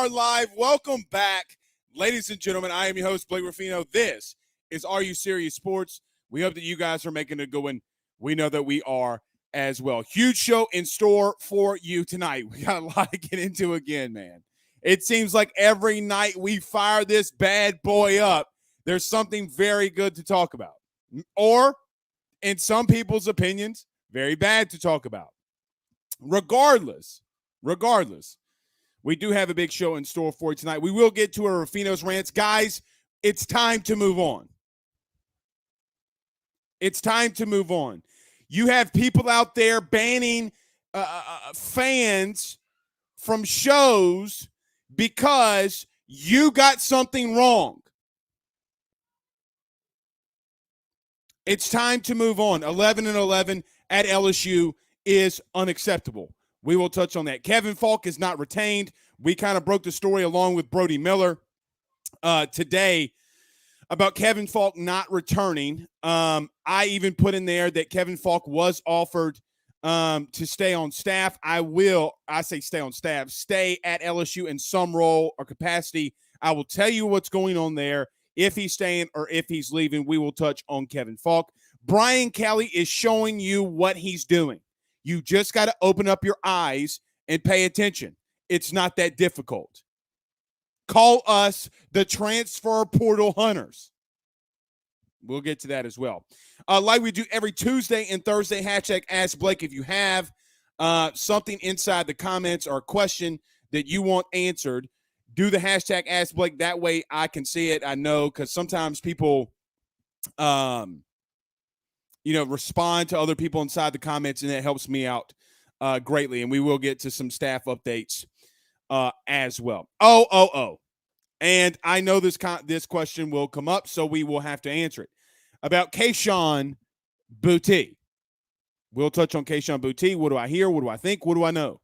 are live. Welcome back, ladies and gentlemen. I am your host, Blake Ruffino. This is Are You Serious Sports. We hope that you guys are making a good one. We know that we are as well. Huge show in store for you tonight. We got a lot to get into again, man. It seems like every night we fire this bad boy up, there's something very good to talk about. Or, in some people's opinions, very bad to talk about. Regardless, we do have a big show in store for you tonight. We will get to our Ruffino's rants. Guys, it's time to move on. It's time to move on. You have people out there banning fans from shows because you got something wrong. It's time to move on. 11-11 at LSU is unacceptable. We will touch on that. Kevin Faulk is not retained. We kind of broke the story along with Brody Miller today about Kevin Faulk not returning. I even put in there that Kevin Faulk was offered to stay on staff. Stay at LSU in some role or capacity. I will tell you what's going on there. If he's staying or if he's leaving, we will touch on Kevin Faulk. Brian Kelly is showing you what he's doing. You just got to open up your eyes and pay attention. It's not that difficult. Call us the transfer portal hunters. We'll get to that as well. Like we do every Tuesday and Thursday, hashtag Ask Blake. If you have something inside the comments or a question that you want answered, do the hashtag Ask Blake. That way I can see it. I know because sometimes people respond to other people inside the comments, and it helps me out greatly. And we will get to some staff updates as well. And I know this question will come up, so we will have to answer it. About Kayshon Boutte. We'll touch on Kayshon Boutte. What do I hear? What do I think? What do I know?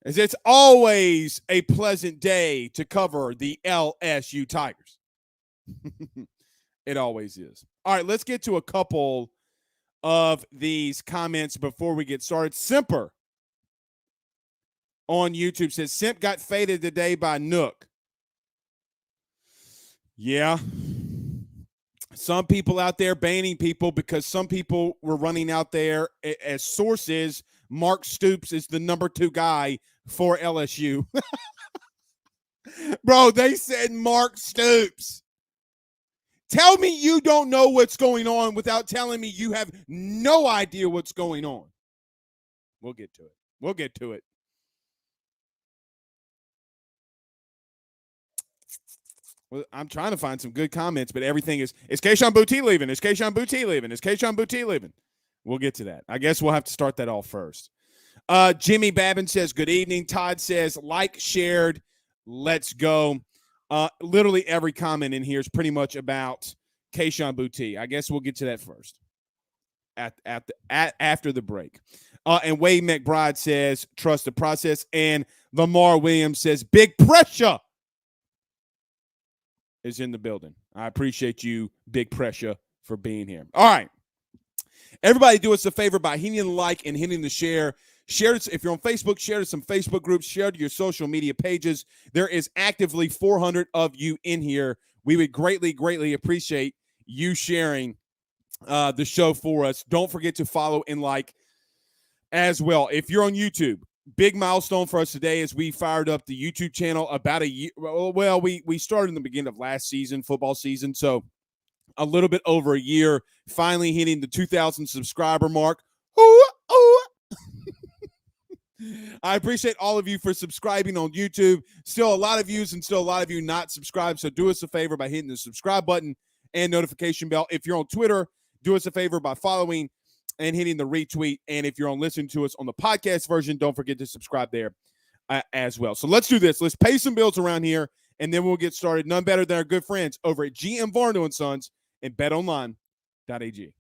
As it's always a pleasant day to cover the LSU Tigers. It always is. All right, let's get to a couple of these comments before we get started. Simper on YouTube says, Simp got faded today by Nook. Yeah. Some people out there banning people because some people were running out there as sources. Mark Stoops is the number 2 guy for LSU. Bro, they said Mark Stoops. Tell me you don't know what's going on without telling me you have no idea what's going on. We'll get to it. Well, I'm trying to find some good comments, but everything is Kayshon Boutte leaving? Is Kayshon Boutte leaving? Is Kayshon Boutte leaving? We'll get to that. I guess we'll have to start that off first. Jimmy Babin says, good evening. Todd says, like, shared, let's go. Literally every comment in here is pretty much about Kayshon Boutte. I guess we'll get to that first after the break. And Wade McBride says, trust the process. And Lamar Williams says, big pressure is in the building. I appreciate you, Big Pressure, for being here. All right. Everybody do us a favor by hitting the like and hitting the share. Share it if you're on Facebook. Share to some Facebook groups. Share to your social media pages. There is actively 400 of you in here. We would greatly appreciate you sharing the show for us. Don't forget to follow and like as well. If you're on YouTube, big milestone for us today is we fired up the YouTube channel about a year. Well, we started in the beginning of last season, football season, so a little bit over a year. Finally hitting the 2,000 subscriber mark. Ooh. I appreciate all of you for subscribing on YouTube. Still a lot of views and still a lot of you not subscribed. So do us a favor by hitting the subscribe button and notification bell. If you're on Twitter, do us a favor by following and hitting the retweet. And if you're on listening to us on the podcast version, don't forget to subscribe there as well. So let's do this. Let's pay some bills around here, and then we'll get started. None better than our good friends over at GM Varno & Sons and betonline.ag.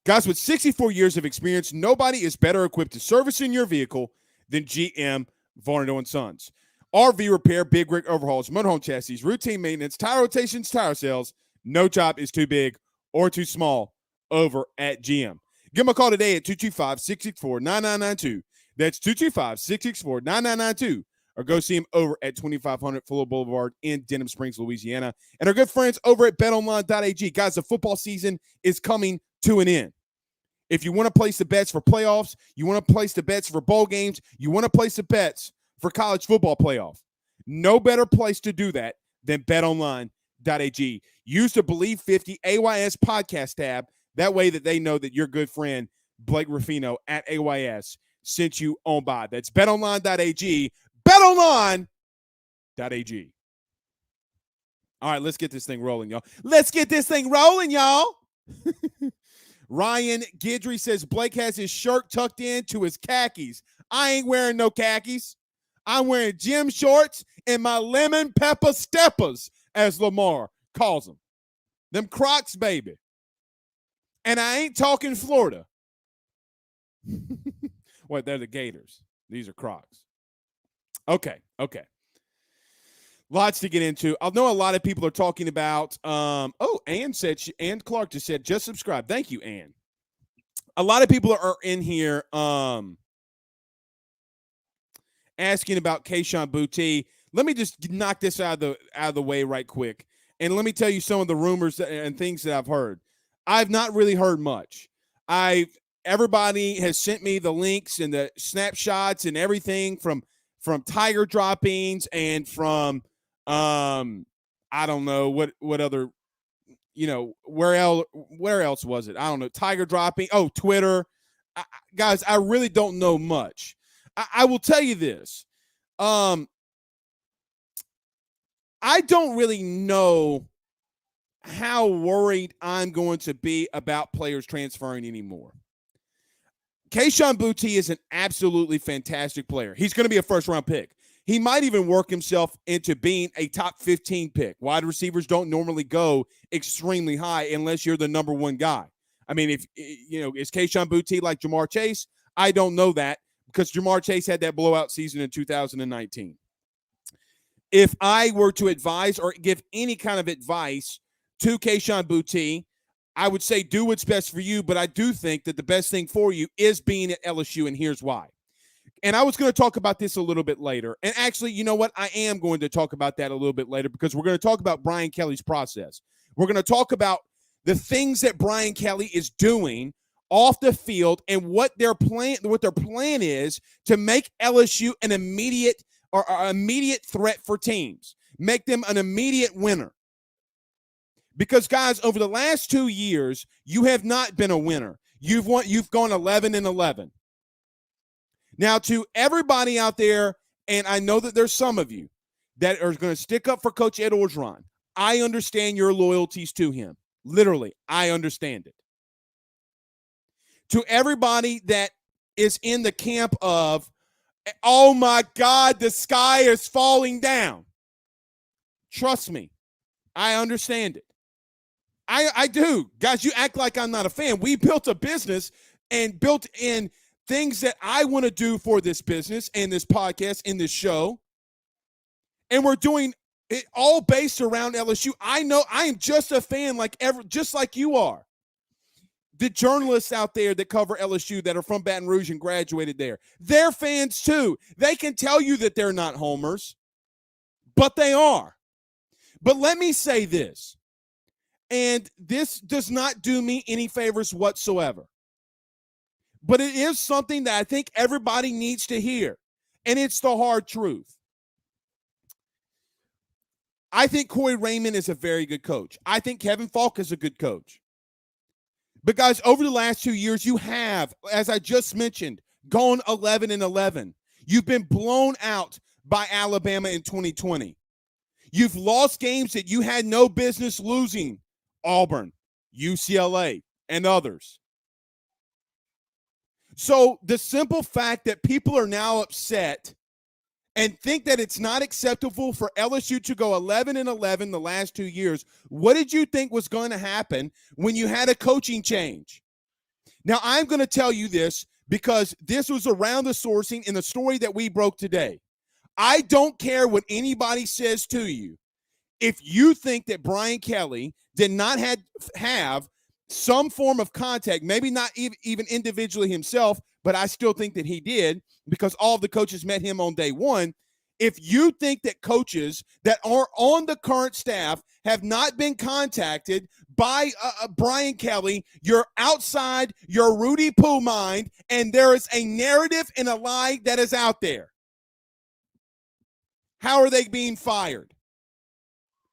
Guys, with 64 years of experience, nobody is better equipped to service in your vehicle than GM Varno & Sons. RV repair, big rig overhauls, motorhome chassis, routine maintenance, tire rotations, tire sales. No job is too big or too small over at GM. Give them a call today at 225-664-9992. That's 225-664-9992. Or go see them over at 2500 Fuller Boulevard in Denham Springs, Louisiana. And our good friends over at betonline.ag. Guys, the football season is coming to an end. If you want to place the bets for playoffs, you want to place the bets for bowl games, you want to place the bets for college football playoff, no better place to do that than betonline.ag. Use the Believe 50 AYS podcast tab. That way that they know that your good friend Blake Ruffino at AYS sent you on by. That's betonline.ag. betonline.ag. All right, let's get this thing rolling, y'all. Let's get this thing rolling, y'all. Ryan Gidry says Blake has his shirt tucked into his khakis. I ain't wearing no khakis. I'm wearing gym shorts and my lemon pepper steppers, as Lamar calls them. Them Crocs, baby. And I ain't talking Florida. What, they're the Gators. These are Crocs. Okay. Lots to get into. I know a lot of people are talking about, Ann Clark just said, just subscribe. Thank you, Ann. A lot of people are in here asking about Kayshon Boutte. Let me just knock this out of the way right quick. And let me tell you some of the rumors and things that I've heard. I've not really heard much. Everybody has sent me the links and the snapshots and everything from Tiger droppings and from I don't know what other, where else was it? I don't know. Tiger dropping. Oh, Twitter. Guys, I really don't know much. I will tell you this. I don't really know how worried I'm going to be about players transferring anymore. Kayshon Boutte is an absolutely fantastic player. He's going to be a first-round pick. He might even work himself into being a top 15 pick. Wide receivers don't normally go extremely high unless you're the number one guy. I mean, is Kayshon Boutte like Jamar Chase? I don't know that because Jamar Chase had that blowout season in 2019. If I were to advise or give any kind of advice to Kayshon Boutte, I would say do what's best for you, but I do think that the best thing for you is being at LSU, and here's why. And I was going to talk about this a little bit later. And actually, you know what? I am going to talk about that a little bit later because we're going to talk about Brian Kelly's process. We're going to talk about the things that Brian Kelly is doing off the field and what their plan is to make LSU an immediate threat for teams, make them an immediate winner. Because, guys, over the last 2 years, you have not been a winner. You've gone 11-11. Now, to everybody out there, and I know that there's some of you that are going to stick up for Coach Ed Orgeron, I understand your loyalties to him. Literally, I understand it. To everybody that is in the camp of, oh, my God, the sky is falling down. Trust me, I understand it. I do. Guys, you act like I'm not a fan. We built a business and built in things that I want to do for this business and this podcast and this show. And we're doing it all based around LSU. I know I am just a fan just like you are. The journalists out there that cover LSU that are from Baton Rouge and graduated there, they're fans too. They can tell you that they're not homers, but they are. But let me say this. And this does not do me any favors whatsoever. But it is something that I think everybody needs to hear. And it's the hard truth. I think Corey Raymond is a very good coach. I think Kevin Faulk is a good coach. But, guys, over the last 2 years, you have, as I just mentioned, gone 11-11. You've been blown out by Alabama in 2020. You've lost games that you had no business losing. Auburn, UCLA, and others. So the simple fact that people are now upset and think that it's not acceptable for LSU to go 11-11 the last 2 years, what did you think was going to happen when you had a coaching change? Now, I'm going to tell you this because this was around the sourcing in the story that we broke today. I don't care what anybody says to you. If you think that Brian Kelly did not have some form of contact, maybe not even individually himself, but I still think that he did because all of the coaches met him on day one. If you think that coaches that are on the current staff have not been contacted by Brian Kelly, you're outside your Rudy Poo mind, and there is a narrative and a lie that is out there. How are they being fired?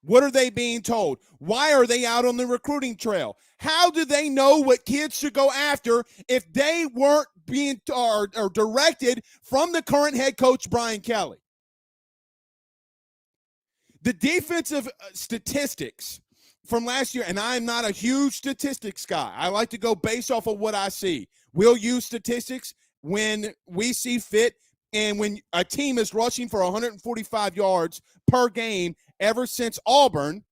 What are they being told? Why are they out on the recruiting trail? How do they know what kids should go after if they weren't being or directed from the current head coach, Brian Kelly? The defensive statistics from last year, and I'm not a huge statistics guy. I like to go based off of what I see. We'll use statistics when we see fit, and when a team is rushing for 145 yards per game ever since Auburn,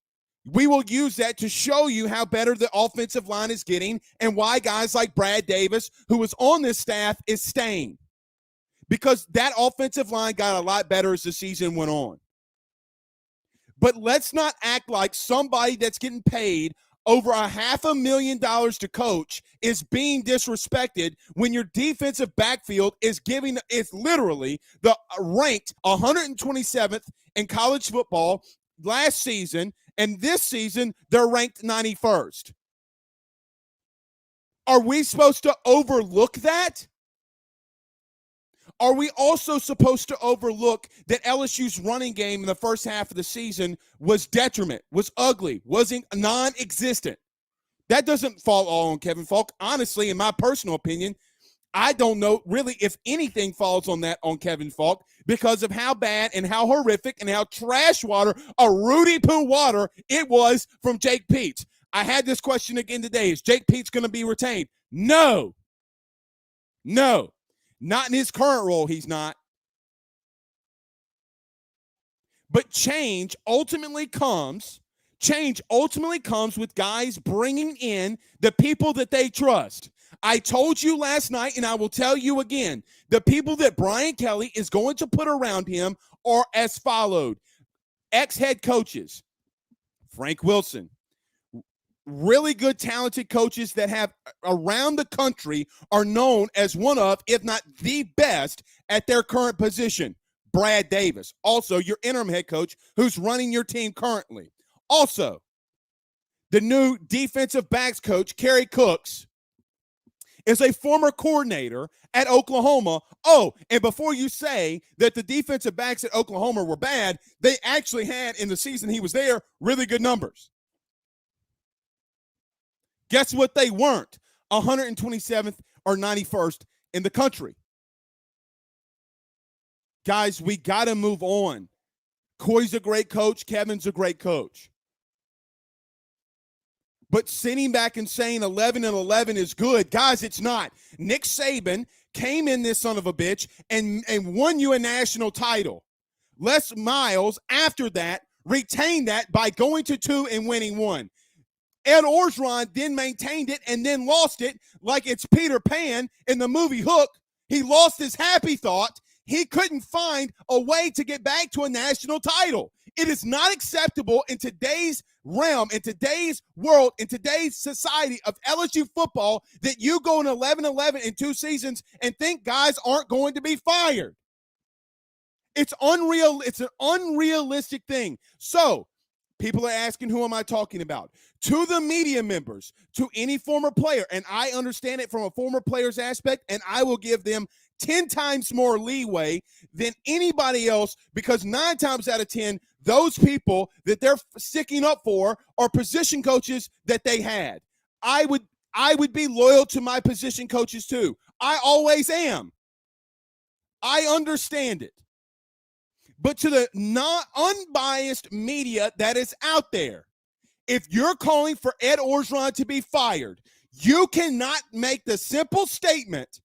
we will use that to show you how better the offensive line is getting and why guys like Brad Davis, who was on this staff, is staying. Because that offensive line got a lot better as the season went on. But let's not act like somebody that's getting paid over $500,000 to coach is being disrespected when your defensive backfield is literally the ranked 127th in college football last season, and this season they're ranked 91st. Are we supposed to overlook that? Are we also supposed to overlook that LSU's running game in the first half of the season was detriment, was ugly, wasn't non-existent? That doesn't fall all on Kevin Faulk. Honestly, in my personal opinion, I don't know really if anything falls on Kevin Faulk because of how bad and how horrific and how trash water, a Rudy Poo water it was from Jake Peetz. I had this question again today. Is Jake Peetz going to be retained? No. Not in his current role, he's not. But change ultimately comes with guys bringing in the people that they trust. I told you last night, and I will tell you again, the people that Brian Kelly is going to put around him are as followed. Ex-head coaches, Frank Wilson, really good, talented coaches that have around the country are known as one of, if not the best at their current position. Brad Davis, also your interim head coach who's running your team currently. Also, the new defensive backs coach, Kerry Cooks, is a former coordinator at Oklahoma. Oh, and before you say that the defensive backs at Oklahoma were bad, they actually had, in the season he was there, really good numbers. Guess what they weren't? 127th or 91st in the country. Guys, we got to move on. Coy's a great coach. Kevin's a great coach. But sitting back and saying 11-11 is good, guys, it's not. Nick Saban came in, this son of a bitch, and won you a national title. Les Miles, after that, retained that by going to 2 and winning 1. Ed Orgeron then maintained it and then lost it like it's Peter Pan in the movie Hook. He lost his happy thought. He couldn't find a way to get back to a national title. It is not acceptable in today's realm, in today's world, in today's society of LSU football that you go in 11-11 in 2 seasons and think guys aren't going to be fired. It's unreal. It's an unrealistic thing. So, people are asking, who am I talking about? To the media members, to any former player, and I understand it from a former player's aspect, and I will give them 10 times more leeway than anybody else because 9 times out of 10, those people that they're sticking up for are position coaches that they had. I would be loyal to my position coaches too. I always am. I understand it. But to the unbiased media that is out there, if you're calling for Ed Orgeron to be fired, you cannot make the simple statement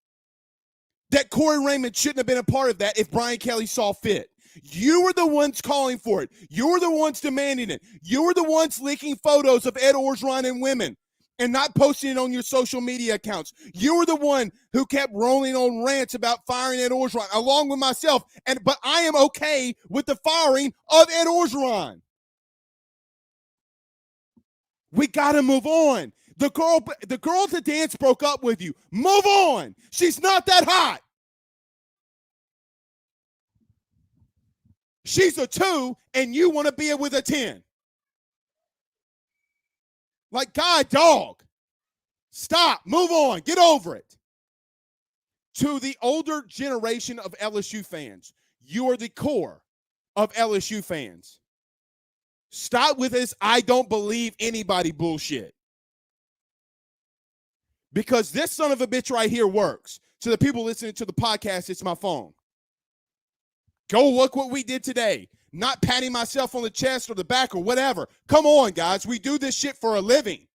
that Corey Raymond shouldn't have been a part of that if Brian Kelly saw fit. You were the ones calling for it. You were the ones demanding it. You were the ones leaking photos of Ed Orgeron and women and not posting it on your social media accounts. You were the one who kept rolling on rants about firing Ed Orgeron, along with myself. But I am okay with the firing of Ed Orgeron. We got to move on. The girl at the dance broke up with you. Move on. She's not that hot. She's a 2, and you want to be with a 10. Like, God, dog. Stop. Move on. Get over it. To the older generation of LSU fans, you are the core of LSU fans. Stop with this I don't believe anybody bullshit. Because this son of a bitch right here works. To the people listening to the podcast, it's my phone. Go look what we did today. Not patting myself on the chest or the back or whatever. Come on, guys. We do this shit for a living.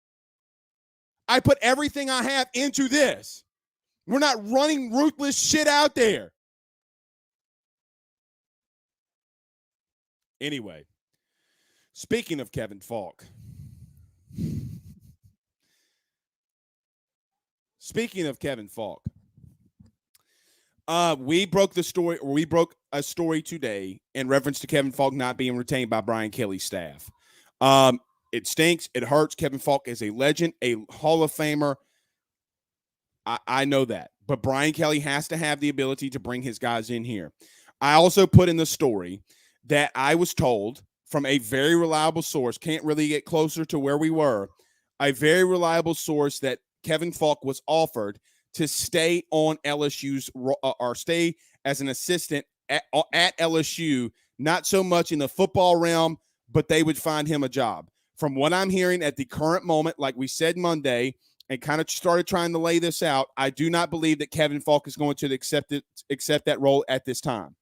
I put everything I have into this. We're not running ruthless shit out there. Anyway, speaking of Kevin Faulk. Speaking of Kevin Faulk. We broke a story today in reference to Kevin Faulk not being retained by Brian Kelly's staff. It stinks. It hurts. Kevin Faulk is a legend, a Hall of Famer. I know that. But Brian Kelly has to have the ability to bring his guys in here. I also put in the story that I was told from a very reliable source, can't really get closer to where we were, a very reliable source that Kevin Faulk was offered to stay on LSU's or stay as an assistant at LSU, not so much in the football realm, but they would find him a job. From what I'm hearing at the current moment, like we said Monday, and kind of started trying to lay this out, I do not believe that Kevin Faulk is going to accept that role at this time.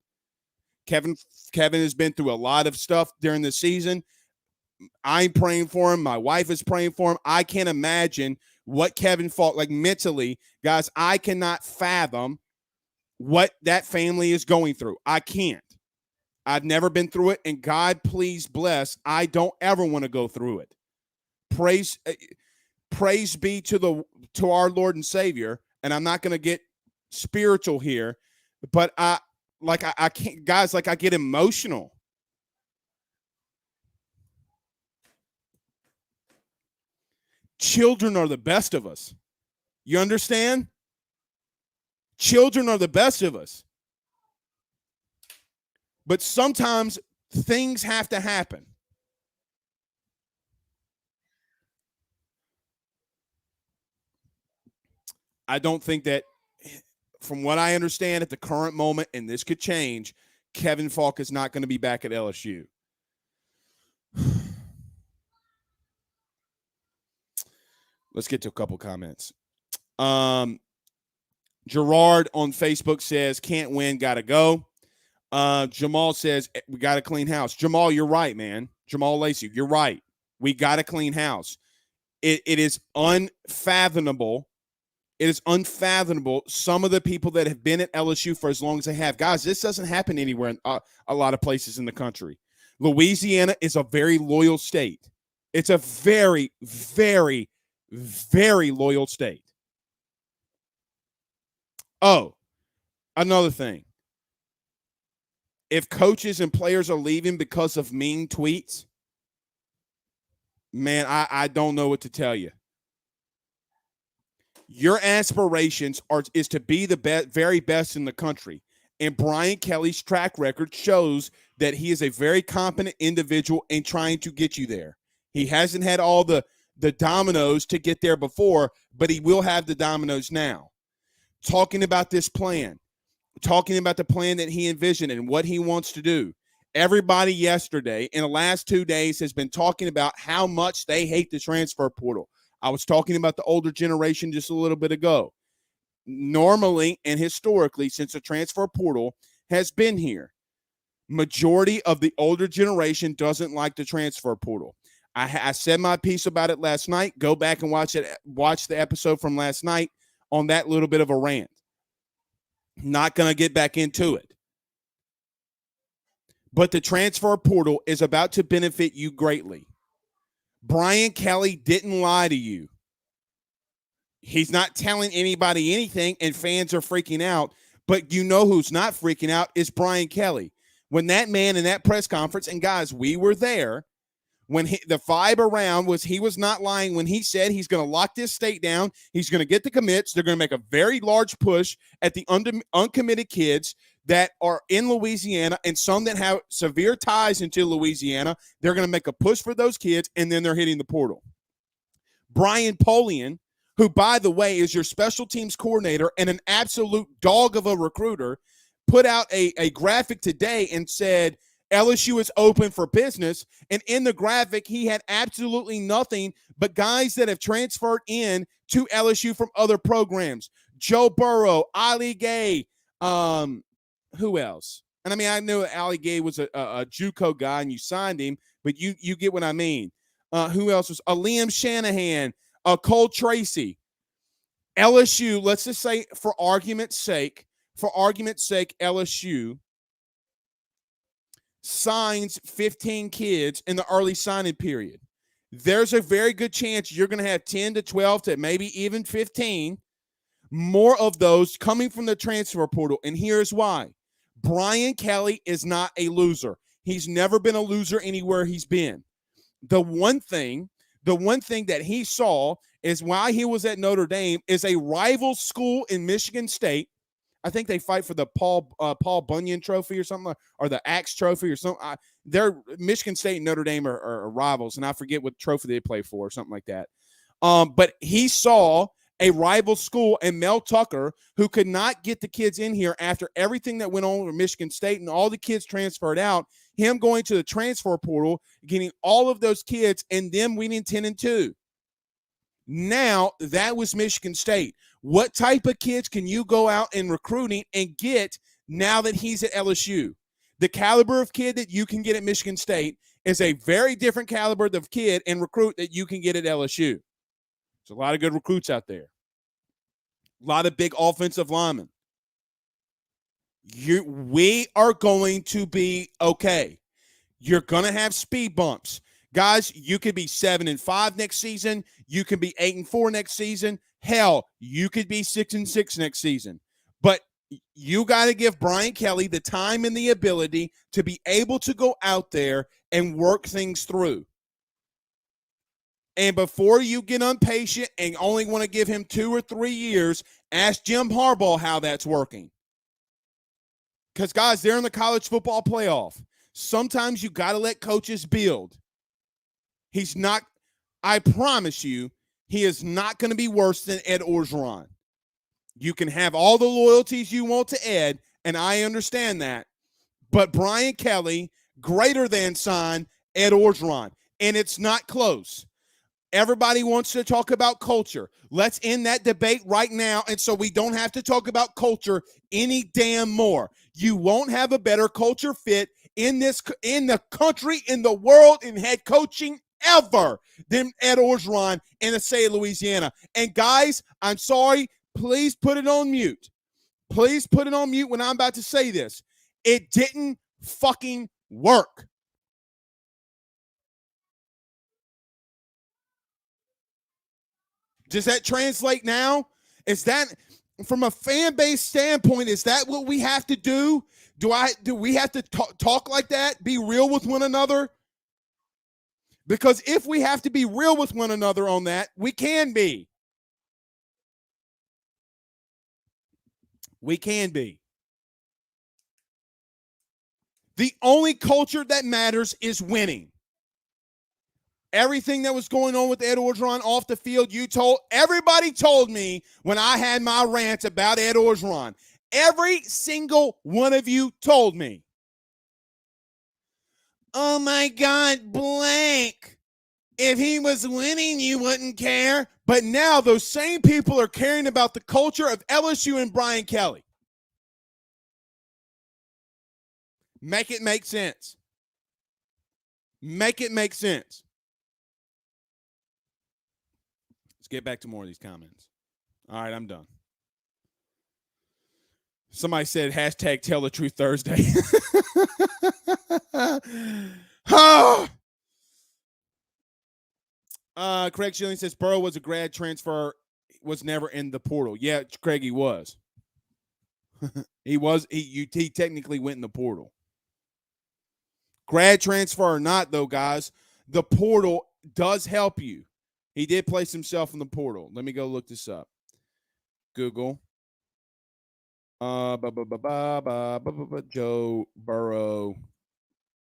Kevin has been through a lot of stuff during the season. I'm praying for him. My wife is praying for him. I can't imagine what Kevin Faulk, like mentally, guys, I cannot fathom what that family is going through. I can't. I've never been through it, and God, please bless. I don't ever want to go through it. Praise be to our Lord and Savior, and I'm not going to get spiritual here, but I can't, guys, like I get emotional. Children are the best of us. You understand? Children are the best of us. But sometimes things have to happen. I don't think that, from what I understand at the current moment, and this could change, Kevin Faulk is not going to be back at LSU. Let's get to a couple comments. Gerard on Facebook says, can't win, got to go. Jamal says, we got to clean house. Jamal, you're right, man. Jamal Lacey, you're right. We got to clean house. It is unfathomable. It is unfathomable some of the people that have been at LSU for as long as they have. Guys, this doesn't happen anywhere in a lot of places in the country. Louisiana is a very loyal state. It's a very, very, very loyal state. Oh, another thing. If coaches and players are leaving because of mean tweets, man, I don't know what to tell you. Your aspirations is to be the very best in the country. And Brian Kelly's track record shows that he is a very competent individual in trying to get you there. He hasn't had all the dominoes to get there before, but he will have the dominoes now. Talking about this plan, talking about the plan that he envisioned and what he wants to do. Everybody yesterday in the last 2 days has been talking about how much they hate the transfer portal. I was talking about the older generation just a little bit ago. Normally and historically, since the transfer portal has been here, majority of the older generation doesn't like the transfer portal. I said my piece about it last night. Go back and watch the episode from last night on that little bit of a rant. Not going to get back into it. But the transfer portal is about to benefit you greatly. Brian Kelly didn't lie to you. He's not telling anybody anything, and fans are freaking out. But you know who's not freaking out is Brian Kelly. When that man in that press conference, and guys, we were there, when the vibe around was he was not lying when he said he's going to lock this state down. He's going to get the commits. They're going to make a very large push at the uncommitted kids that are in Louisiana and some that have severe ties into Louisiana. They're going to make a push for those kids, and then they're hitting the portal. Brian Polian, who, by the way, is your special teams coordinator and an absolute dog of a recruiter, put out a graphic today and said LSU is open for business. And in the graphic, he had absolutely nothing but guys that have transferred in to LSU from other programs. Joe Burrow, Ali Gay, who else? And I mean, I knew Ali Gay was a JUCO guy and you signed him, but you get what I mean. Who else was? Liam Shanahan, Cole Tracy. LSU, let's just say for argument's sake, LSU signs 15 kids in the early signing period. There's a very good chance you're going to have 10 to 12 to maybe even 15 more of those coming from the transfer portal. And here's why. Brian Kelly is not a loser. He's never been a loser anywhere he's been. The one thing that he saw is while he was at Notre Dame is a rival school in Michigan State. I think they fight for the Paul Bunyan Trophy or something, or the Axe Trophy or something. They're Michigan State and Notre Dame are rivals, and I forget what trophy they play for or something like that. But he saw a rival school and Mel Tucker, who could not get the kids in here after everything that went on with Michigan State and all the kids transferred out, him going to the transfer portal, getting all of those kids and them winning 10-2. Now, that was Michigan State. What type of kids can you go out in recruiting and get now that he's at LSU? The caliber of kid that you can get at Michigan State is a very different caliber of kid and recruit that you can get at LSU. There's a lot of good recruits out there. A lot of big offensive linemen. We are going to be okay. You're going to have speed bumps. Guys, you could be 7-5 next season. You could be 8-4 next season. Hell, you could be 6-6 next season. But you got to give Brian Kelly the time and the ability to be able to go out there and work things through. And before you get impatient and only want to give him 2 or 3 years, ask Jim Harbaugh how that's working. Because, guys, they're in the college football playoff. Sometimes you got to let coaches build. He's not, I promise you, he is not going to be worse than Ed Orgeron. You can have all the loyalties you want to Ed, and I understand that. But Brian Kelly, greater than sign Ed Orgeron. And it's not close. Everybody wants to talk about culture. Let's end that debate right now, and so we don't have to talk about culture any damn more. You won't have a better culture fit in the country, in the world, in head coaching ever than Ed Orgeron in the state of Louisiana. And guys, I'm sorry, please put it on mute. Please put it on mute when I'm about to say this. It didn't fucking work. Does that translate now? Is that, from a fan base standpoint, is that what we have to do? Do we have to talk like that? Be real with one another? Because if we have to be real with one another on that, we can be. We can be. The only culture that matters is winning. Everything that was going on with Ed Orgeron off the field, everybody told me when I had my rants about Ed Orgeron. Every single one of you told me. Oh my God, blank. If he was winning, you wouldn't care. But now those same people are caring about the culture of LSU and Brian Kelly. Make it make sense. Make it make sense. Let's get back to more of these comments. All right, I'm done. Somebody said hashtag tell the truth Thursday. Oh. Craig Schilling says Burrow was a grad transfer, was never in the portal. Yeah, Craig, he was. He technically went in the portal. Grad transfer or not, though, guys, the portal does help you. He did place himself in the portal. Let me go look this up. Google. Joe Burrow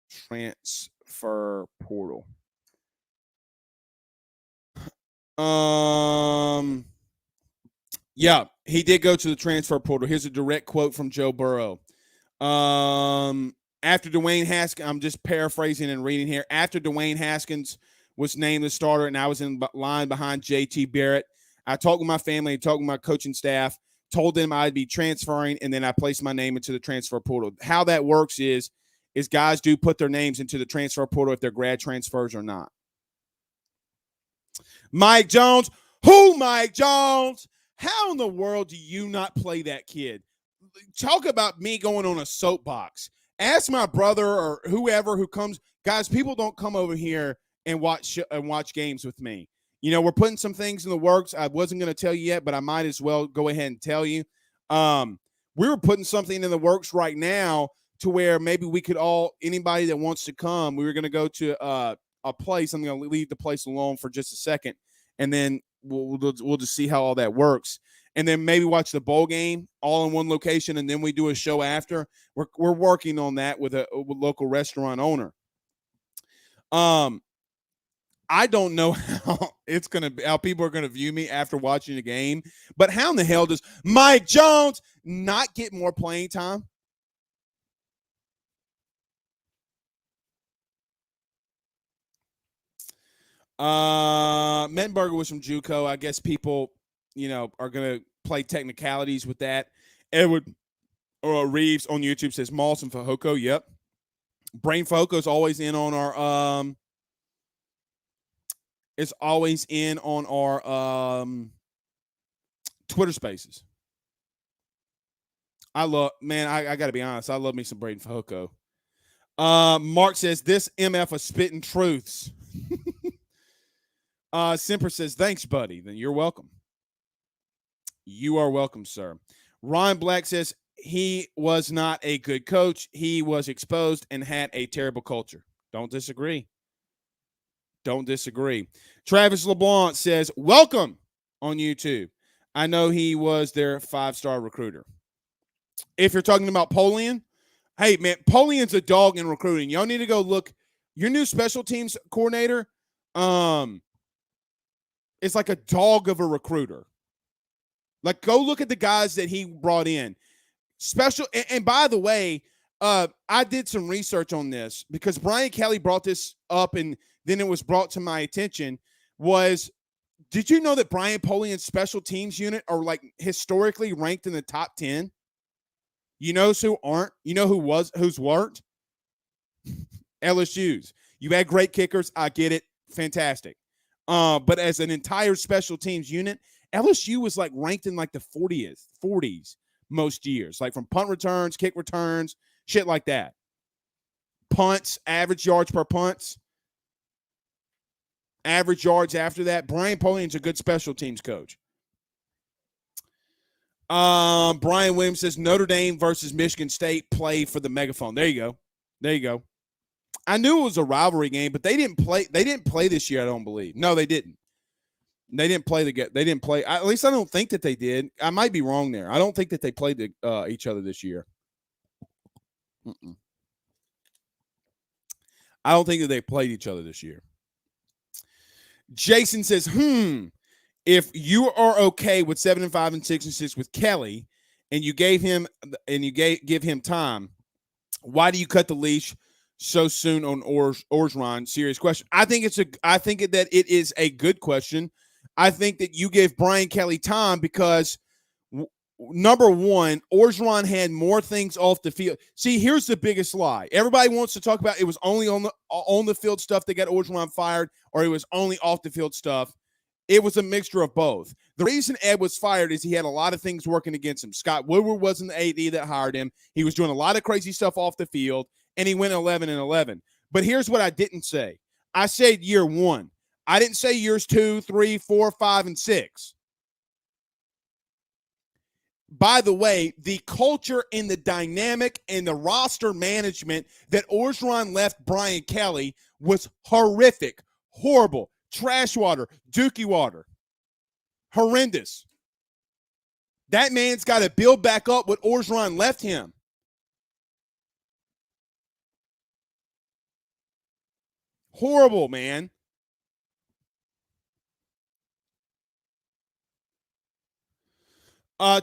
transfer portal. Yeah, he did go to the transfer portal. Here's a direct quote from Joe Burrow. After Dwayne Haskins, I'm just paraphrasing and reading here. After Dwayne Haskins was named the starter and I was in line behind JT Barrett, I talked with my family and talked with my coaching staff, told them I'd be transferring, and then I placed my name into the transfer portal. How that works is guys do put their names into the transfer portal if they're grad transfers or not. Mike Jones. Who Mike Jones? How in the world do you not play that kid? Talk about me going on a soapbox. Ask my brother or whoever who comes. Guys, people don't come over here and watch games with me. You know, we're putting some things in the works. I wasn't going to tell you yet, but I might as well go ahead and tell you. We were putting something in the works right now to where maybe we could anybody that wants to come, we were going to go to a place. I'm going to leave the place alone for just a second, and then we'll just see how all that works. And then maybe watch the bowl game all in one location, and then we do a show after. We're working on that with a local restaurant owner. I don't know how people are gonna view me after watching the game, but how in the hell does Mike Jones not get more playing time? Mettenberger was from JUCO. I guess people, are gonna play technicalities with that. Edward Reeves on YouTube says Moss and Fehoko. Yep. Brain Fehoko is always in on our Twitter Spaces. I got to be honest. I love me some Braden Fehoko. Mark says this MF a spitting truths. Simper says thanks, buddy. Then you're welcome. You are welcome, sir. Ryan Black says he was not a good coach. He was exposed and had a terrible culture. Don't disagree. Travis LeBlanc says, welcome on YouTube. I know he was their 5-star recruiter. If you're talking about Polian, hey, man, Polian's a dog in recruiting. Y'all need to go look. Your new special teams coordinator is like a dog of a recruiter. Like, go look at the guys that he brought in. And by the way, I did some research on this because Brian Kelly brought this up and then it was brought to my attention did you know that Brian Polian's special teams unit are like historically ranked in the top 10? You know who aren't? You know who's weren't? LSU's. You had great kickers. I get it. Fantastic. But as an entire special teams unit, LSU was like ranked in like the 40s most years, like from punt returns, kick returns, shit like that. Punts, average yards per punts, average yards after that. Brian Polian's a good special teams coach. Brian Williams says Notre Dame versus Michigan State play for the megaphone. There you go. I knew it was a rivalry game, but they didn't play this year, I don't believe. No, they didn't. They didn't play. At least I don't think that they did. I might be wrong there. I don't think that they played each other this year. I don't think that they played each other this year. Jason says, if you are okay with 7-5 and 6-6 with Kelly, and you give him time, why do you cut the leash so soon on Orgeron? Serious question. I think that it is a good question. I think that you give Brian Kelly time because number one, Orgeron had more things off the field. See, here's the biggest lie. Everybody wants to talk about it was only on the field stuff that got Orgeron fired, or it was only off the field stuff. It was a mixture of both. The reason Ed was fired is he had a lot of things working against him. Scott Woodward wasn't the AD that hired him. He was doing a lot of crazy stuff off the field, and he went 11-11. But here's what I didn't say. I said year one. I didn't say years 2, 3, 4, 5, and 6. by the way, the culture and the dynamic and the roster management that Orgeron left Brian Kelly was horrific, horrible, trash water, dookie water, horrendous. That man's got to build back up what Orgeron left him. Horrible, man.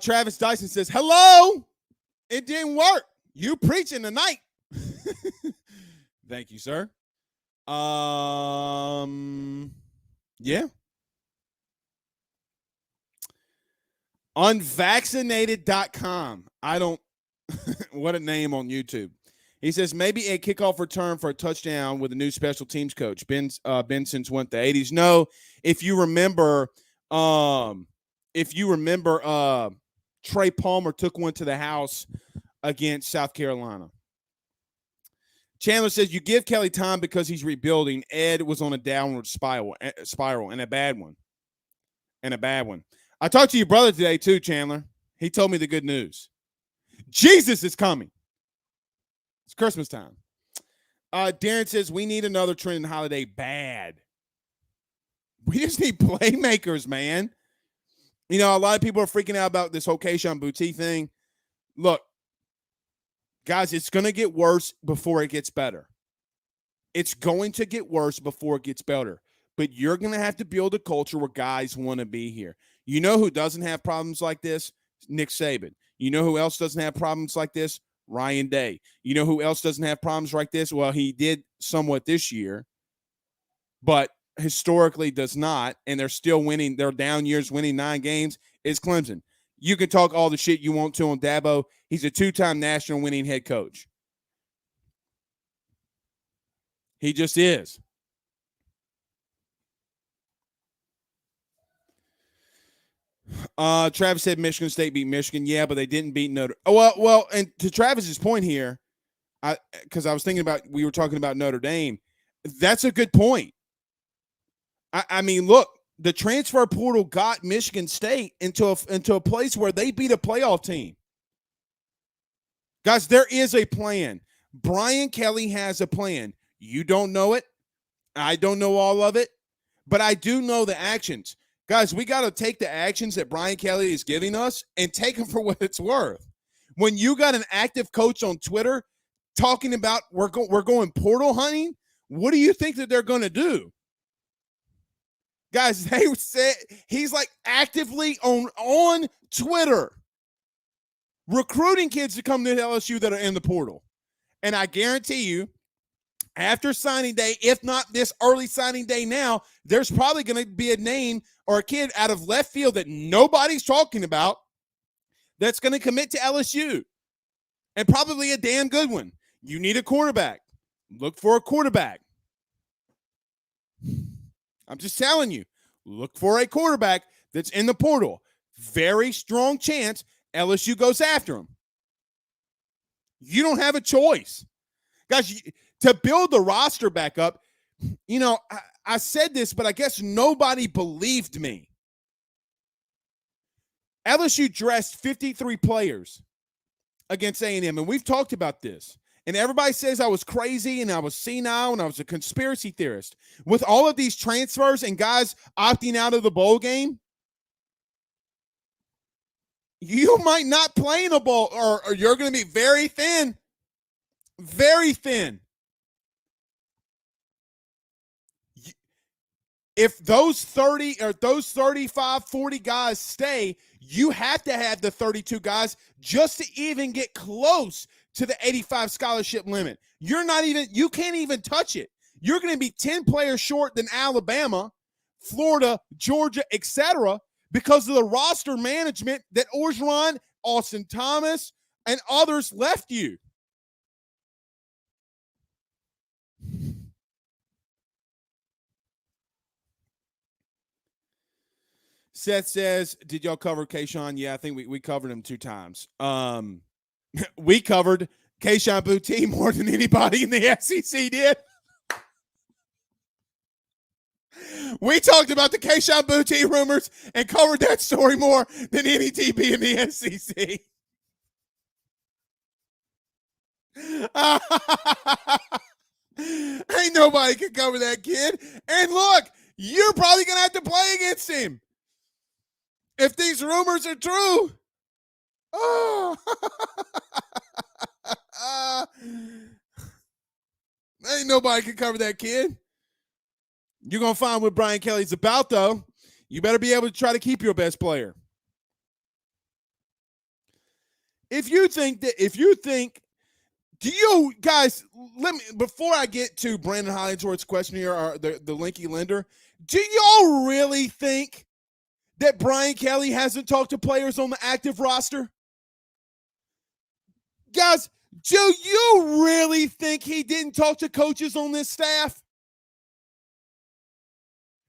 Travis Dyson says, hello. It didn't work. You preaching tonight. Thank you, sir. Yeah. Unvaccinated.com. I don't, what a name on YouTube. He says maybe a kickoff return for a touchdown with a new special teams coach. Benson's went the 80s. No, if you remember, Trey Palmer took one to the house against South Carolina. Chandler says you give Kelly time because he's rebuilding. Ed was on a downward spiral and a bad one. I talked to your brother today too, Chandler. He told me the good news. Jesus is coming. It's Christmas time. Darren says we need another Trenton Holiday bad. We just need playmakers, man. You know, a lot of people are freaking out about this whole Kayshon Boutte thing. Look, guys, it's going to get worse before it gets better. It's going to get worse before it gets better. But you're going to have to build a culture where guys want to be here. You know who doesn't have problems like this? Nick Saban. You know who else doesn't have problems like this? Ryan Day. You know who else doesn't have problems like this? Well, he did somewhat this year, but historically does not, and they're still winning. They're down years winning 9 games, is Clemson. You can talk all the shit you want to on Dabo. He's a 2-time national winning head coach. He just is. Travis said Michigan State beat Michigan. Yeah, but they didn't beat Notre. Oh, well, and to Travis's point here, because I was thinking about, we were talking about Notre Dame. That's a good point. I mean, look, the transfer portal got Michigan State into a place where they beat a playoff team. Guys, there is a plan. Brian Kelly has a plan. You don't know it. I don't know all of it, but I do know the actions. Guys, we got to take the actions that Brian Kelly is giving us and take them for what it's worth. When you got an active coach on Twitter talking about we're going portal hunting, what do you think that they're going to do? Guys, they said he's like actively on Twitter recruiting kids to come to LSU that are in the portal. And I guarantee you, after signing day, if not this early signing day now, there's probably going to be a name or a kid out of left field that nobody's talking about that's going to commit to LSU, and probably a damn good one. You need a quarterback. Look for a quarterback. I'm just telling you, look for a quarterback that's in the portal. Very strong chance LSU goes after him. You don't have a choice. Guys, to build the roster back up, you know, I said this, but I guess nobody believed me. LSU dressed 53 players against A&M, and we've talked about this. And everybody says I was crazy and I was senile and I was a conspiracy theorist. With all of these transfers and guys opting out of the bowl game, you might not play in a bowl, or you're going to be very thin. Very thin. If those 30 or those 35, 40 guys stay, you have to have the 32 guys just to even get close to the 85 scholarship limit. You can't even touch it. You're going to be 10 players short than Alabama, Florida, Georgia, etc., because of the roster management that Orgeron, Austin Thomas, and others left you. Seth says, did y'all cover Kayshon? Yeah, I think we covered him 2 times. We covered Kayshon Boutte more than anybody in the SEC did. We talked about the Keyshawn Boutte rumors and covered that story more than any DB in the SEC. Ain't nobody can cover that kid. And look, you're probably going to have to play against him if these rumors are true. Oh. Ain't nobody can cover that kid. You're going to find what Brian Kelly's about, though. You better be able to try to keep your best player. If you think, do you guys, let me, before I get to Brandon Hollingsworth's question here, or the Linky Lender, do y'all really think that Brian Kelly hasn't talked to players on the active roster? Guys, do you really think he didn't talk to coaches on this staff?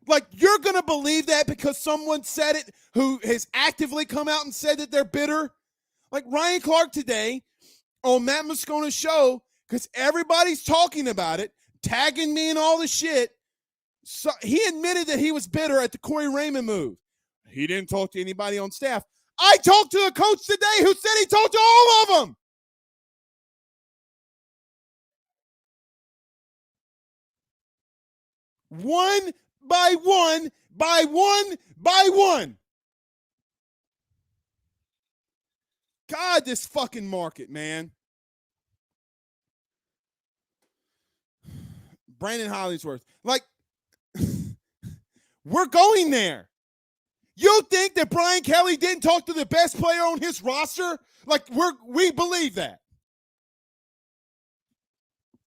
Like, you're going to believe that because someone said it who has actively come out and said that they're bitter? Like Ryan Clark today on Matt Moscona's show, because everybody's talking about it, tagging me and all the shit. So he admitted that he was bitter at the Corey Raymond move. He didn't talk to anybody on staff. I talked to a coach today who said he talked to all of them. One by one, by one, by one. God, this fucking market, man. Brandon Hollingsworth. Like, we're going there. You think that Brian Kelly didn't talk to the best player on his roster? Like, we believe that.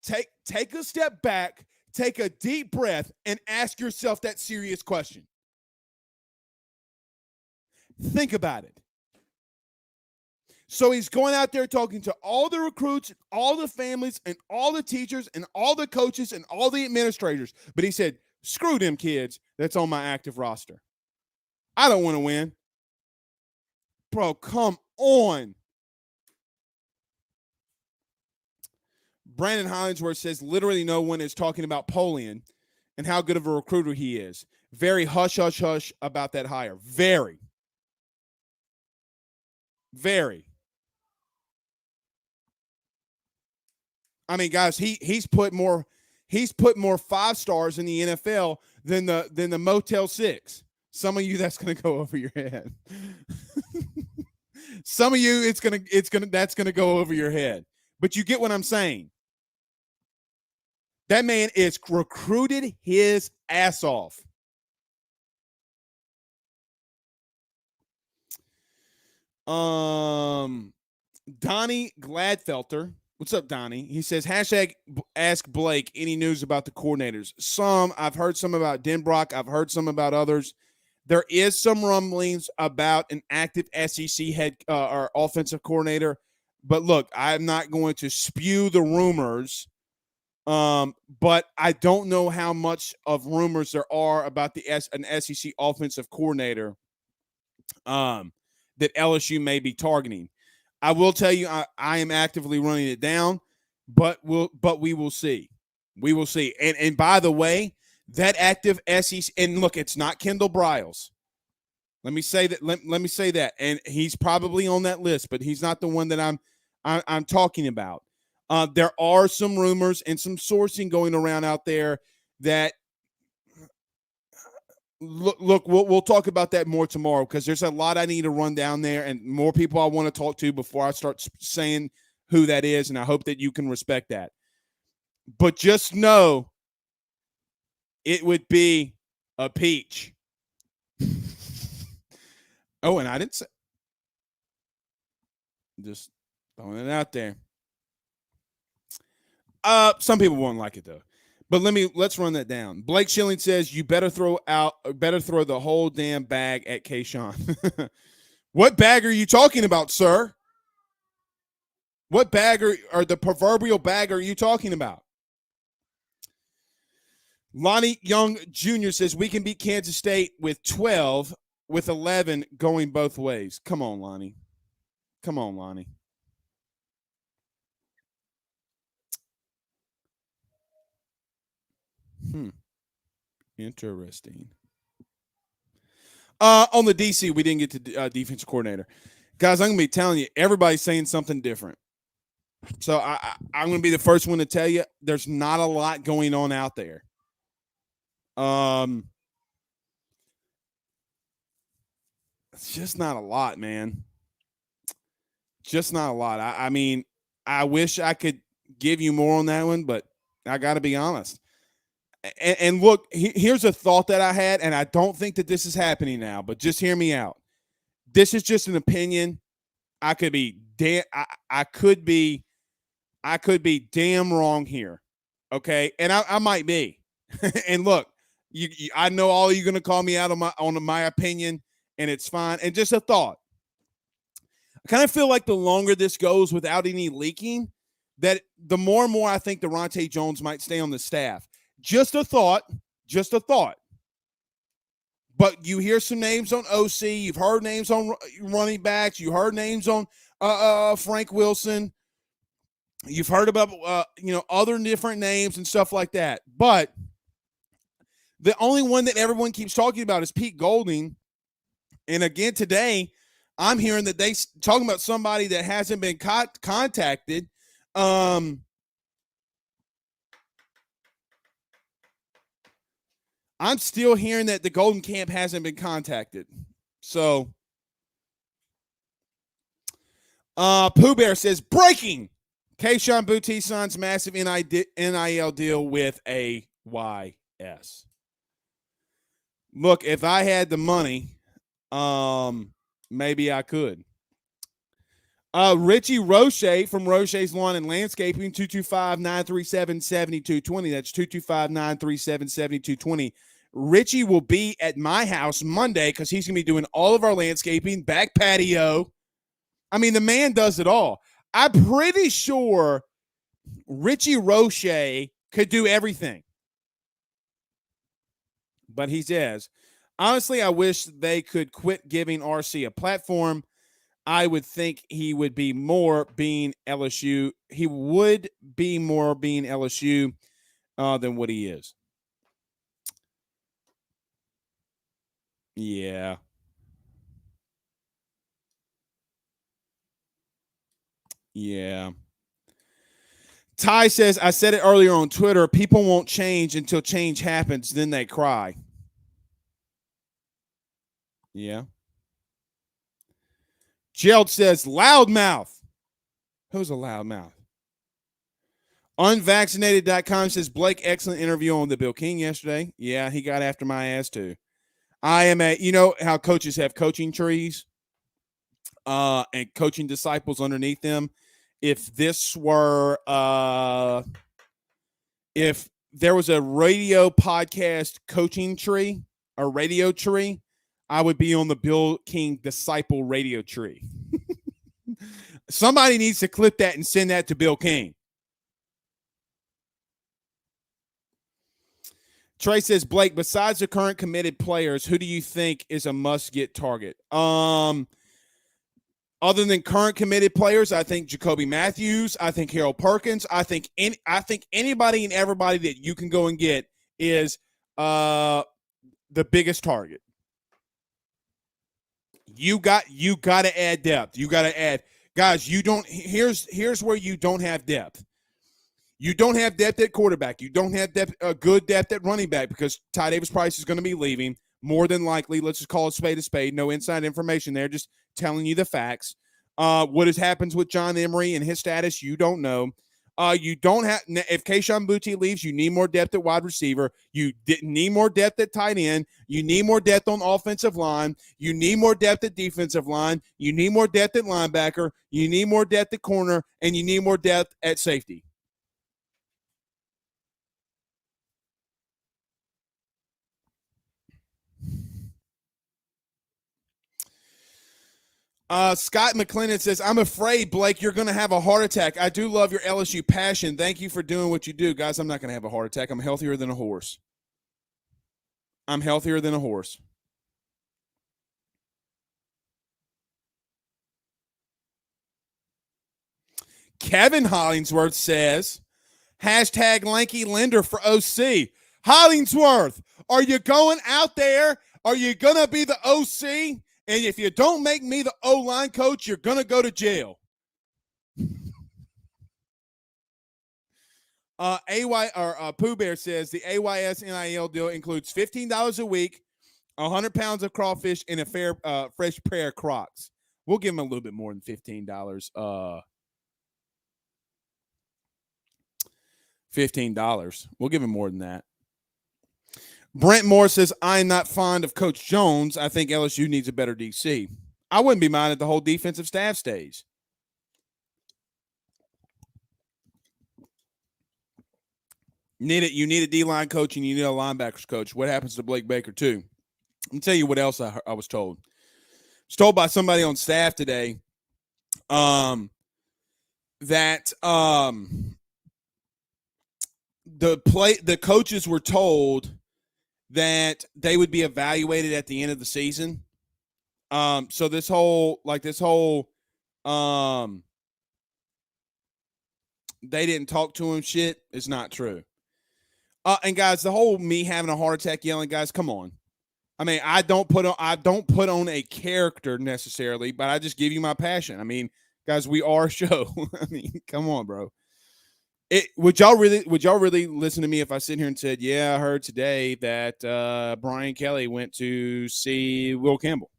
Take a step back, take a deep breath, and ask yourself that serious question. Think about it. So he's going out there talking to all the recruits, all the families, and all the teachers, and all the coaches, and all the administrators. But he said, screw them kids that's on my active roster. I don't want to win. Bro, come on. Brandon Hollingsworth says literally no one is talking about Polian and how good of a recruiter he is. Very hush, hush, hush about that hire. Very. Very. I mean, guys, he's put more 5-stars in the NFL than the Motel 6. Some of you, that's going to go over your head. Some of you, that's going to go over your head. But you get what I'm saying. That man is recruited his ass off. Donnie Gladfelter. What's up, Donnie? He says, hashtag ask Blake any news about the coordinators. Some. I've heard some about Denbrock. I've heard some about others. There is some rumblings about an active SEC head or offensive coordinator. But look, I'm not going to spew the rumors. But I don't know how much of rumors there are about an SEC offensive coordinator that LSU may be targeting. I will tell you, I am actively running it down, but we will see. We will see. And by the way, that active SEC, and look, it's not Kendall Briles. Let me say that. Let me say that. And he's probably on that list, but he's not the one that I'm talking about. There are some rumors and some sourcing going around out there that look, we'll talk about that more tomorrow because there's a lot I need to run down there and more people I want to talk to before I start saying who that is, and I hope that you can respect that. But just know it would be a peach. Oh, and I didn't say. Just throwing it out there. Some people won't like it though. But let's run that down. Blake Schilling says you better throw the whole damn bag at Keyshawn. What bag are you talking about, sir? What bag or the proverbial bag are you talking about? Lonnie Young Jr. says we can beat Kansas State with 12, with 11 going both ways. Come on, Lonnie. Come on, Lonnie. Interesting. On the DC, we didn't get to defensive coordinator. Guys, I'm going to be telling you, everybody's saying something different. So I'm going to be the first one to tell you there's not a lot going on out there. It's just not a lot, man. Just not a lot. I mean, I wish I could give you more on that one, but I got to be honest. And look, here's a thought that I had, and I don't think that this is happening now, but just hear me out. This is just an opinion. I could be I could be damn wrong here. Okay. And I might be. And look, I know all of you going to call me out on my opinion, and it's fine. And just a thought. I kind of feel like the longer this goes without any leaking, that the more and more I think Daronte Jones might stay on the staff. Just a thought. Just a thought. But you hear some names on OC. You've heard names on running backs. You heard names on Frank Wilson. You've heard about other different names and stuff like that. But the only one that everyone keeps talking about is Pete Golding. And again today, I'm hearing that they talking about somebody that hasn't been contacted. I'm still hearing that the Golden Camp hasn't been contacted. So, Pooh Bear says, breaking! Kayshon Boutte signs massive NIL deal with AYS. Look, if I had the money, maybe I could. Richie Roche from Roche's Lawn and Landscaping, 225-937-7220. That's 225-937-7220. Richie will be at my house Monday because he's going to be doing all of our landscaping, back patio. I mean, the man does it all. I'm pretty sure Richie Roche could do everything. But he says, honestly, I wish they could quit giving RC a platform. I would think he would be more being LSU. He would be more being LSU than what he is. Yeah. Yeah. Ty says, I said it earlier on Twitter, people won't change until change happens, then they cry. Yeah. Gerald says, loudmouth. Who's a loudmouth? Unvaccinated.com says, Blake, excellent interview on the Bill King yesterday. Yeah, he got after my ass too. I am you know how coaches have coaching trees and coaching disciples underneath them. If this were, if there was a radio podcast coaching tree, a radio tree, I would be on the Bill King disciple radio tree. Somebody needs to clip that and send that to Bill King. Trey says, Blake, besides the current committed players, who do you think is a must-get target? Other than current committed players, I think Jacoby Matthews. I think Harold Perkins. I think anybody and everybody that you can go and get is the biggest target. You got to add depth. You got to add guys. You don't. Here's where you don't have depth. You don't have depth at quarterback. You don't have good depth at running back because Ty Davis Price is going to be leaving more than likely. Let's just call it spade a spade. No inside information there. Just telling you the facts. What happens with John Emery and his status, you don't know. You don't have, if Kayshon Boutte leaves, you need more depth at wide receiver. You need more depth at tight end. You need more depth on offensive line. You need more depth at defensive line. You need more depth at linebacker. You need more depth at corner, and you need more depth at safety. Scott McClendon says, I'm afraid, Blake, you're going to have a heart attack. I do love your LSU passion. Thank you for doing what you do. Guys, I'm not going to have a heart attack. I'm healthier than a horse. I'm healthier than a horse. Kevin Hollingsworth says, hashtag lanky lender for OC. Hollingsworth, Are you going out there? Are you going to be the OC? And if you don't make me the O-line coach, you're going to go to jail. Pooh Bear says the AYS NIL deal includes $15 a week, 100 pounds of crawfish, and a fresh pair of Crocs. We'll give him a little bit more than $15. $15. We'll give him more than that. Brent Moore says, I'm not fond of Coach Jones. I think LSU needs a better DC. I wouldn't be mad if the whole defensive staff stays. You need a D-line coach and you need a linebackers coach. What happens to Blake Baker, too? Let me tell you what else I was told. I was told by somebody on staff today that the coaches were told that they would be evaluated at the end of the season. So this whole they didn't talk to him shit is not true. And guys, the whole me having a heart attack yelling, guys, come on. I mean, I don't put on a character necessarily, but I just give you my passion. I mean, guys, we are a show. I mean, come on, bro. Would y'all really listen to me if I sit here and said, yeah, I heard today that Brian Kelly went to see Will Campbell.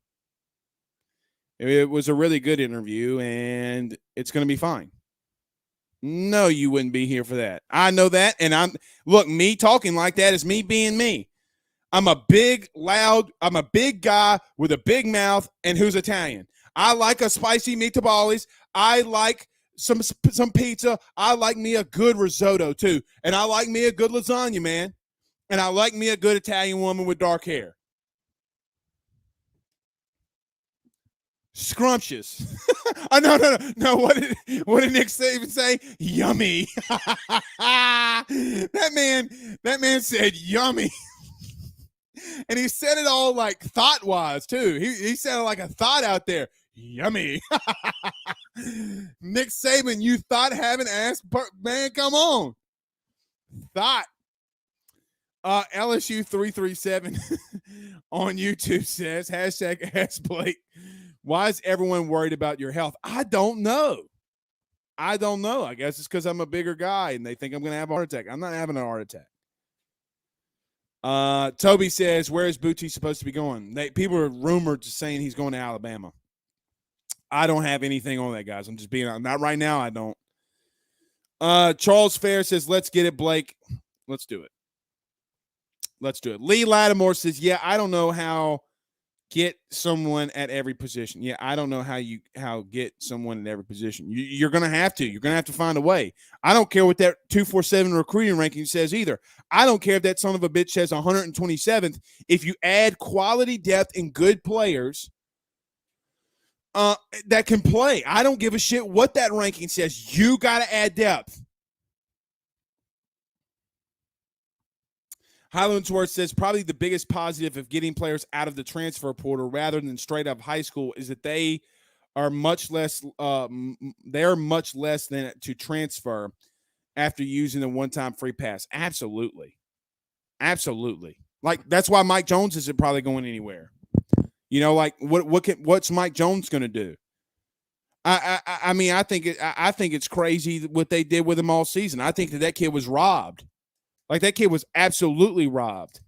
It was a really good interview, and it's going to be fine. No, you wouldn't be here for that. I know that, and me talking like that is me being me. I'm a big guy with a big mouth and who's Italian. I like a spicy meatballs. I like some pizza. I like me a good risotto too. And I like me a good lasagna, man. And I like me a good Italian woman with dark hair. Scrumptious. No. What did Nick Saban say? Yummy. That man said yummy. And he said it all like thought-wise, too. He said it like a thought out there. Yummy. Nick Saban, you thought having ass, man, come on. Thought. LSU 337 on YouTube says, #Ask Blake. Why is everyone worried about your health? I don't know. I guess it's because I'm a bigger guy and they think I'm going to have a heart attack. I'm not having a heart attack. Toby says, where is Bucci supposed to be going? People are rumored to saying he's going to Alabama. I don't have anything on that, guys. I'm just being honest. Not right now, I don't. Charles Fair says, let's get it, Blake. Let's do it. Lee Lattimore says, yeah, I don't know how get someone at every position. Yeah, I don't know how get someone at every position. You're going to have to. You're going to have to find a way. I don't care what that 247 recruiting ranking says either. I don't care if that son of a bitch says 127th. If you add quality depth and good players that can play, I don't give a shit what that ranking says. You got to add depth. Highlandsworth says probably the biggest positive of getting players out of the transfer portal rather than straight up high school is that they are much less than to transfer after using a one-time free pass. Absolutely. Like that's why Mike Jones isn't probably going anywhere. You know, like what's Mike Jones going to do? I mean, I think it's crazy what they did with him all season. I think that kid was robbed. Like, that kid was absolutely robbed.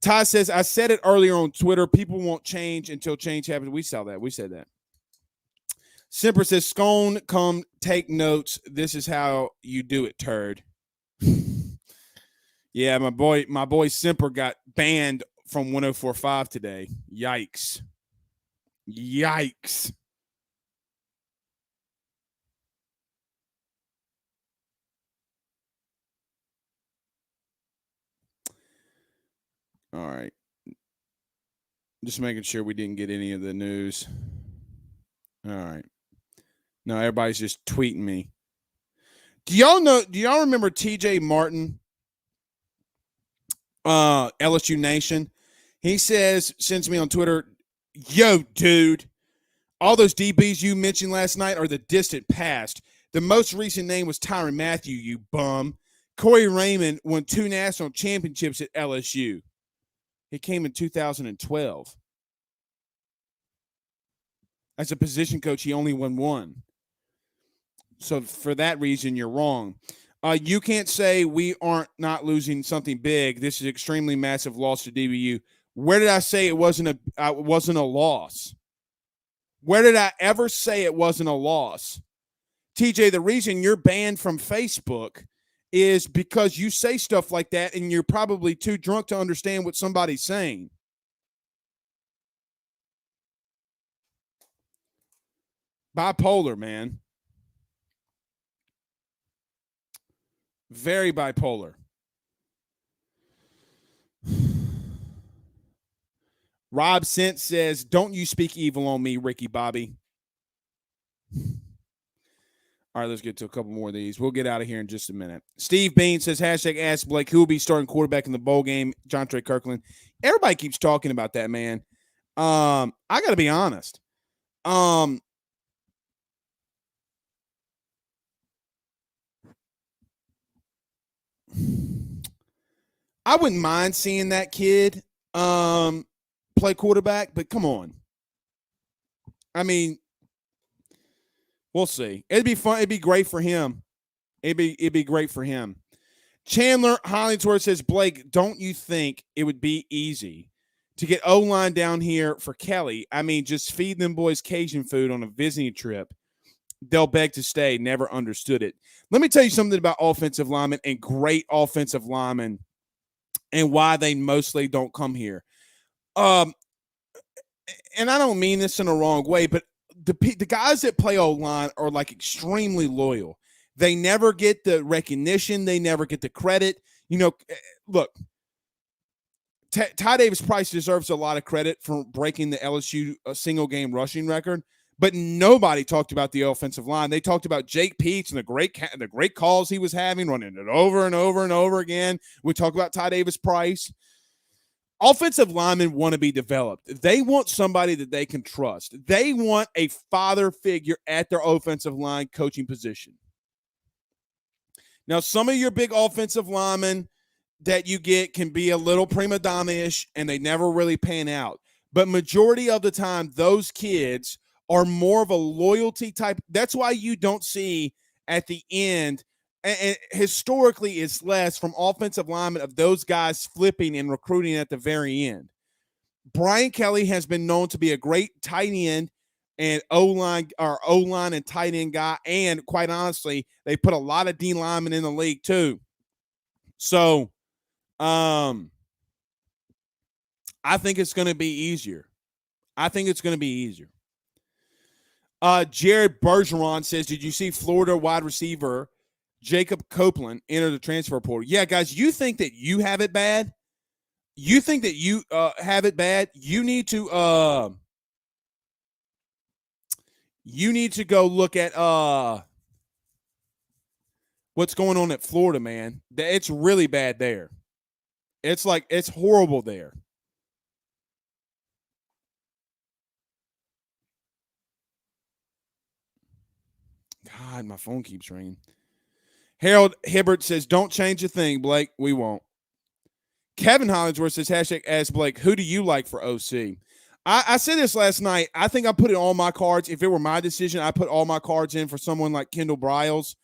Ty says, I said it earlier on Twitter, people won't change until change happens. We said that. Simper says, Scone, come take notes. This is how you do it, turd. Yeah, my boy Simper got banned from 104.5 today. Yikes. All right. Just making sure we didn't get any of the news. All right. No, everybody's just tweeting me. Do y'all remember TJ Martin? LSU Nation. He sends me on Twitter, yo, dude, all those DBs you mentioned last night are the distant past. The most recent name was Tyrann Mathieu, you bum. Corey Raymond won 2 national championships at LSU. He came in 2012. As a position coach, he only won 1. So for that reason, you're wrong. You can't say we aren't not losing something big. This is an extremely massive loss to DBU. Where did I say it wasn't a loss? Where did I ever say it wasn't a loss? TJ, the reason you're banned from Facebook is because you say stuff like that and you're probably too drunk to understand what somebody's saying. Bipolar, man. Very bipolar. Rob Sent says, don't you speak evil on me, Ricky Bobby. All right, let's get to a couple more of these. We'll get out of here in just a minute. Steve Bean says, hashtag ask Blake, who will be starting quarterback in the bowl game? John Trey Kirkland. Everybody keeps talking about that, man. I got to be honest. I wouldn't mind seeing that kid play quarterback, but come on. I mean, we'll see. It'd be fun. It'd be great for him. It'd be great for him. Chandler Hollingsworth says, Blake, don't you think it would be easy to get O-line down here for Kelly? I mean, just feed them boys Cajun food on a visiting trip. They'll beg to stay. Never understood it. Let me tell you something about offensive linemen and great offensive linemen and why they mostly don't come here. And I don't mean this in a wrong way, but the guys that play O-line are like extremely loyal. They never get the recognition. They never get the credit. You know, look, Ty Davis-Price deserves a lot of credit for breaking the LSU single-game rushing record, but nobody talked about the offensive line. They talked about Jake Peets and the great calls he was having, running it over and over and over again. We talk about Ty Davis-Price. Offensive linemen want to be developed. They want somebody that they can trust. They want a father figure at their offensive line coaching position. Now, some of your big offensive linemen that you get can be a little prima donna-ish, and they never really pan out. But majority of the time, those kids are more of a loyalty type. That's why you don't see at the end, and historically it's less from offensive linemen of those guys flipping and recruiting at the very end. Brian Kelly has been known to be a great tight end and O-line and tight end guy, and quite honestly, they put a lot of D linemen in the league too. So, I think it's going to be easier. Jared Bergeron says, did you see Florida wide receiver Jacob Copeland enter the transfer portal? Yeah, guys, you think that you have it bad? You think that you have it bad? You need to go look at what's going on at Florida, man. It's really bad there. It's horrible there. God, my phone keeps ringing. Harold Hibbert says, don't change a thing, Blake. We won't. Kevin Hollingsworth says, hashtag ask Blake, who do you like for OC? I said this last night. I think I put it all my cards. If it were my decision, I put all my cards in for someone like Kendall Briles.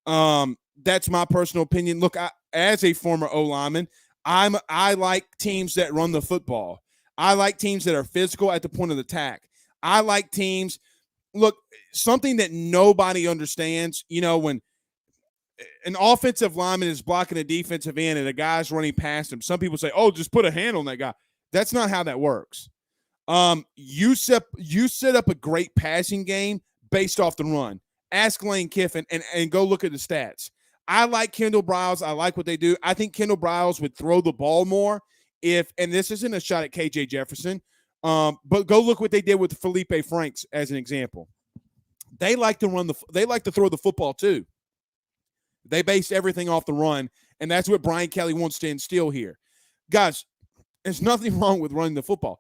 That's my personal opinion. Look, as a former O-lineman, I like teams that run the football. I like teams that are physical at the point of attack. I like teams. Look, something that nobody understands, when an offensive lineman is blocking a defensive end and a guy's running past him, some people say, oh, just put a hand on that guy. That's not how that works. You set up a great passing game based off the run. Ask Lane Kiffin and go look at the stats. I like Kendall Briles. I like what they do. I think Kendall Briles would throw the ball more and this isn't a shot at KJ Jefferson, but go look what they did with Felipe Franks as an example. They like to throw the football too. They base everything off the run, and that's what Brian Kelly wants to instill here. Guys, there's nothing wrong with running the football.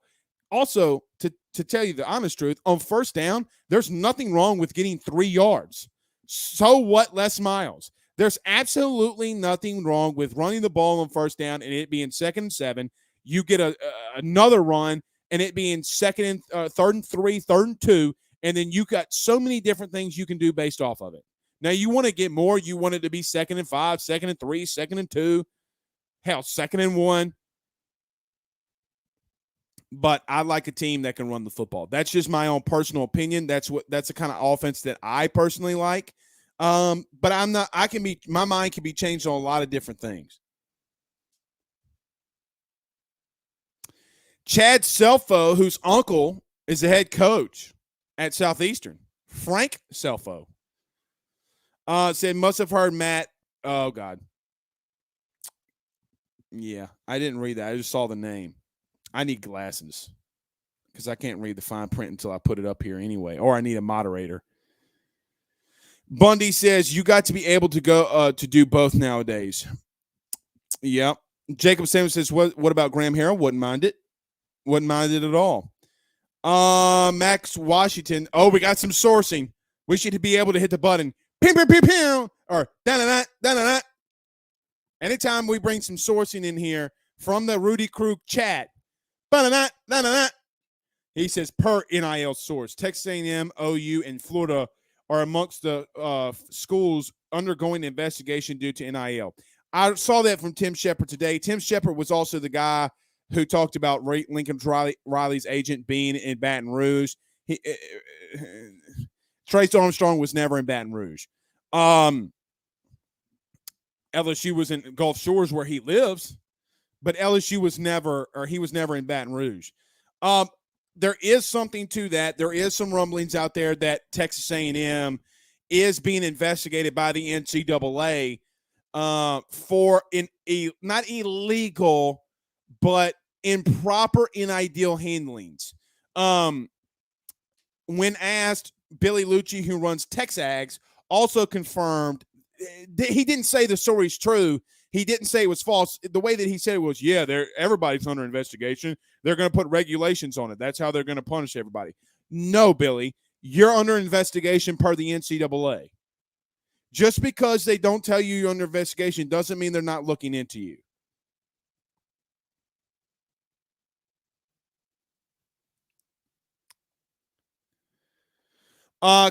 Also, to tell you the honest truth, on first down, there's nothing wrong with getting 3 yards. So what, Les Miles? There's absolutely nothing wrong with running the ball on first down and it being 2nd and 7. You get another run and it being third and 3, 3rd and 2, and then you got so many different things you can do based off of it. Now you want to get more. You want it to be 2nd and 5, 2nd and 3, 2nd and 2, hell, 2nd and 1. But I like a team that can run the football. That's just my own personal opinion. That's the kind of offense that I personally like. But I'm not. My mind can be changed on a lot of different things. Chad Selfo, whose uncle is the head coach at Southeastern, Frank Selfo, said must have heard Matt. Oh God, yeah, I didn't read that. I just saw the name. I need glasses because I can't read the fine print until I put it up here anyway, or I need a moderator. Bundy says you got to be able to go to do both nowadays. Yep. Jacob Samuel says, what about Graham Harrell? Wouldn't mind it. Wouldn't mind it at all. Max Washington. Oh, we got some sourcing. We should be able to hit the button. Ping, ping, ping, ping, or da-da-da, da-da-da. Anytime we bring some sourcing in here from the Rudy Krug chat, da-da-da, da-da-da. He says, per NIL source, Texas A&M, OU, and Florida are amongst the schools undergoing investigation due to NIL. I saw that from Tim Shepard today. Tim Shepard was also the guy who talked about Lincoln Riley's agent being in Baton Rouge. Trace Armstrong was never in Baton Rouge. LSU was in Gulf Shores where he lives, but LSU was never in Baton Rouge. There is something to that. There is some rumblings out there that Texas A&M is being investigated by the NCAA for not illegal, but improper NIL handlings. When asked, Billy Lucci, who runs Texags, also confirmed he didn't say the story's true. He didn't say it was false. The way that he said it was, yeah, everybody's under investigation. They're going to put regulations on it. That's how they're going to punish everybody. No, Billy, you're under investigation per the NCAA. Just because they don't tell you you're under investigation doesn't mean they're not looking into you.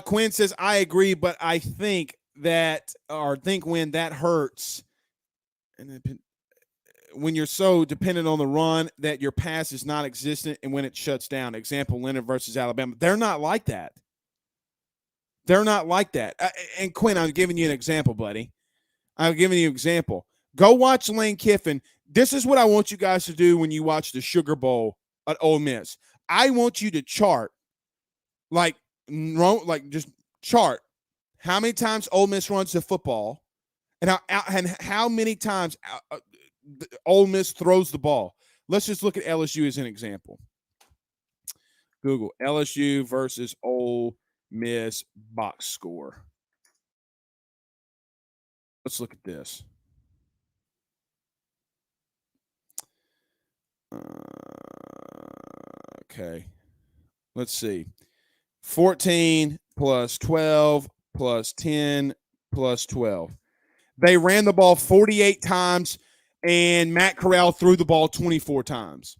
Quinn says, I agree, but I think when that hurts, and when you're so dependent on the run that your pass is not existent and when it shuts down. Example, Leonard versus Alabama. They're not like that. And Quinn, I'm giving you an example, buddy. I'm giving you an example. Go watch Lane Kiffin. This is what I want you guys to do when you watch the Sugar Bowl at Ole Miss. I want you to chart, just chart how many times Ole Miss runs the football and how many times Ole Miss throws the ball. Let's just look at LSU as an example. Google LSU versus Ole Miss box score. Let's look at this. Okay. Let's see. 14 plus 12 plus 10 plus 12. They ran the ball 48 times, and Matt Corral threw the ball 24 times.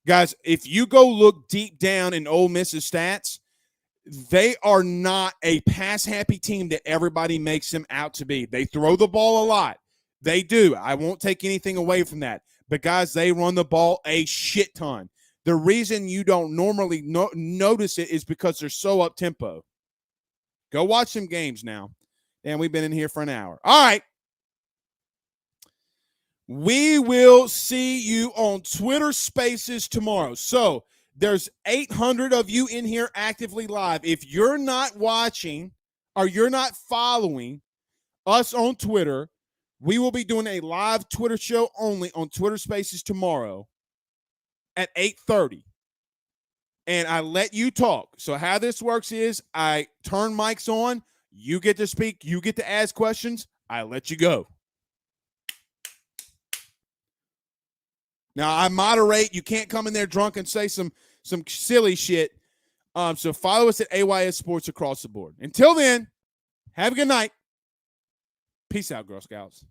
Guys, if you go look deep down in Ole Miss's stats, they are not a pass-happy team that everybody makes them out to be. They throw the ball a lot. They do. I won't take anything away from that. But, guys, they run the ball a shit ton. The reason you don't normally notice it is because they're so up-tempo. Go watch some games now. And we've been in here for an hour. All right. We will see you on Twitter Spaces tomorrow. So there's 800 of you in here actively live. If you're not watching or you're not following us on Twitter, we will be doing a live Twitter show only on Twitter Spaces tomorrow at 8:30. And I let you talk. So how this works is I turn mics on. You get to speak. You get to ask questions. I let you go. Now, I moderate. You can't come in there drunk and say some silly shit. So follow us at AYS Sports across the board. Until then, have a good night. Peace out, Girl Scouts.